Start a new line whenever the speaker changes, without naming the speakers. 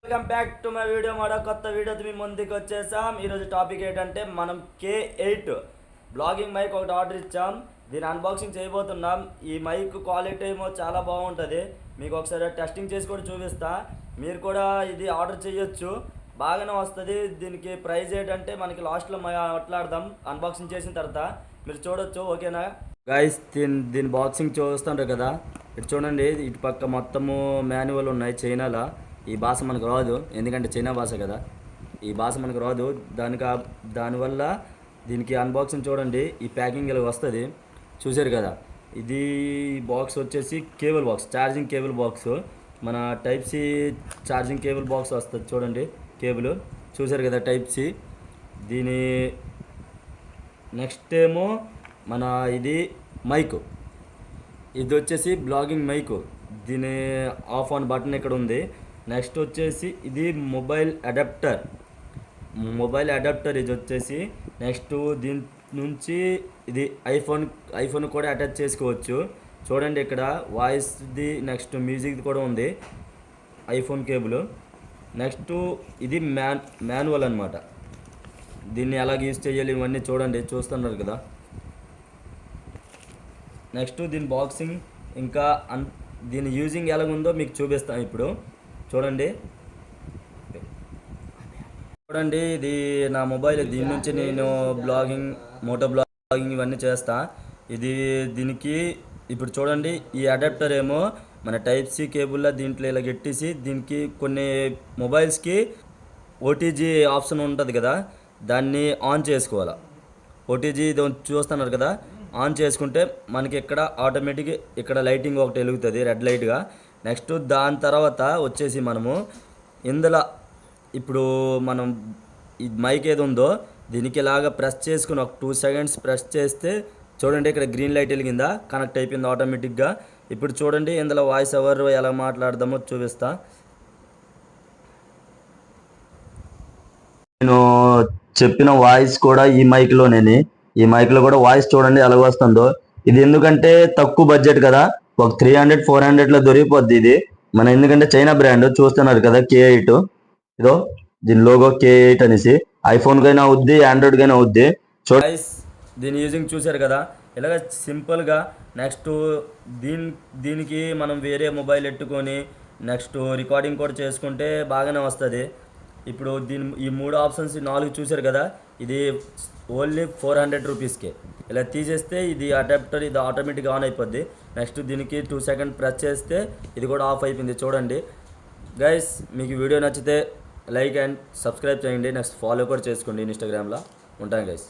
Welcome back to my video మరో కొత్త వీడియోతో మీ ముందుకు వచ్చేసాం. ఈరోజు టాపిక్ ఏంటంటే మనం K8 బ్లాగింగ్ మైక్ ఒకటి ఆర్డర్ ఇచ్చాం. దీని అన్బాక్సింగ్ చేయబోతున్నాం. ఈ మైక్ క్వాలిటీ ఏమో చాలా బాగుంటుంది. మీకు ఒకసారి టెస్టింగ్ చేసి కూడా చూపిస్తా. మీరు కూడా ఇది ఆర్డర్ చేయొచ్చు, బాగానే వస్తుంది. దీనికి ప్రైస్ ఏంటంటే మనకి లాస్ట్లో మాట్లాడదాం అన్బాక్సింగ్ చేసిన తర్వాత. మీరు చూడొచ్చు, ఓకేనా గైస్? దీని బాక్సింగ్ చూస్తుంటారు కదా, ఇటు చూడండి. ఇటు పక్క మొత్తము మాన్యువల్ ఉన్నాయి చైనాలో. ఈ భాష మనకు రాదు, ఎందుకంటే చైనా భాష కదా. ఈ భాష మనకు రాదు, దానివల్ల దీనికి అన్బాక్సింగ్ చూడండి. ఈ ప్యాకింగ్ ఇలా వస్తుంది, చూసారు కదా. ఇది బాక్స్ వచ్చేసి cable box, charging cable box. మన type C charging cable box వస్తుంది చూడండి, కేబుల్ చూసారు కదా, టైప్ సి. దీని నెక్స్ట్ ఏమో మన ఇది మైక్, ఇది వచ్చేసి బ్లాగింగ్ మైక్. దీని ఆఫ్ ఆన్ బటన్ ఇక్కడ ఉంది. నెక్స్ట్ వచ్చేసి ఇది మొబైల్ అడాప్టర్ ఇది వచ్చేసి. నెక్స్ట్ దీని నుంచి ఇది ఐఫోన్ కూడా అటాచ్ చేసుకోవచ్చు. చూడండి ఇక్కడ వాయిస్ది, నెక్స్ట్ మ్యూజిక్ది కూడా ఉంది, ఐఫోన్ కేబుల్. నెక్స్ట్ ఇది మాన్యువల్ అనమాట. దీన్ని ఎలాగ యూజ్ చేయాలి ఇవన్నీ చూడండి, చూస్తున్నారు కదా. నెక్స్ట్ దీని బాక్సింగ్ ఇంకా దీని యూజింగ్ ఎలాగుందో మీకు చూపిస్తాను ఇప్పుడు. చూడండి ఇది నా మొబైల్. దీని నుంచి నేను మోటో బ్లాగింగ్ ఇవన్నీ చేస్తా. దీనికి ఇప్పుడు చూడండి, ఈ అడాప్టర్ ఏమో మన టైప్ సి కేబుల్లో దీంట్లో ఇలా గెట్టేసి, దీనికి కొన్ని మొబైల్స్కి ఓటీజీ ఆప్షన్ ఉంటుంది కదా, దాన్ని ఆన్ చేసుకోవాలి. ఓటీజీ చూస్తున్నారు కదా, ఆన్ చేసుకుంటే మనకి ఇక్కడ ఆటోమేటిక్ ఇక్కడ లైటింగ్ ఒకటి వెలుగుతుంది రెడ్ లైట్గా. నెక్స్ట్ దాని తర్వాత వచ్చేసి మనము ఇందులో ఇప్పుడు మనం ఈ మైక్ ఏది ఉందో దీనికి ఇలాగ ప్రెస్ చేసుకుని ఒక 2 సెకండ్స్ ప్రెస్ చేస్తే చూడండి, ఇక్కడ గ్రీన్ లైట్ వెలిగిందా, కనెక్ట్ అయిపోయింది ఆటోమేటిక్గా. ఇప్పుడు చూడండి ఇందులో వాయిస్ ఓవర్ ఎలా మాట్లాడదామో చూపిస్తా. నేను చెప్పిన వాయిస్ కూడా ఈ మైక్లో కూడా వాయిస్ చూడండి ఎలా వస్తుందో. ఇది ఎందుకంటే తక్కువ బడ్జెట్ కదా, ఒక 300-400లో దొరికిపోద్ది ఇది. ఎందుకంటే చైనా బ్రాండ్ చూస్తున్నారు కదా, K8. ఇదో దీని లోగో K8 అనేసి. ఐఫోన్కైనా అవుద్ది, ఆండ్రాయిడ్కైనా అవుద్ది. దీని యూజింగ్ చూసారు కదా, ఇలాగ సింపుల్గా. నెక్స్ట్ దీనికి మనం వేరే మొబైల్ ఎట్టుకొని నెక్స్ట్ రికార్డింగ్ కూడా చేసుకుంటే బాగానే వస్తుంది. ఇప్పుడు ఈ 3 ఆప్షన్స్ 4 చూసారు కదా, ఇది ఓన్లీ 400 రూపీస్కే. ఇలా తీసేస్తే ఇది అడాప్టర్, ఇది ఆటోమేటిక్గా ఆన్ అయిపోద్ది. నెక్స్ట్ దీనికి 2 సెకండ్ ప్రెస్ చేస్తే ఇది కూడా ఆఫ్ అయిపోయింది. చూడండి గైస్, మీకు వీడియో నచ్చితే లైక్ అండ్ సబ్స్క్రైబ్ చేయండి. నెక్స్ట్ ఫాలో కూడా చేసుకోండి ఇన్స్టాగ్రామ్లో. ఉంటాను గైస్.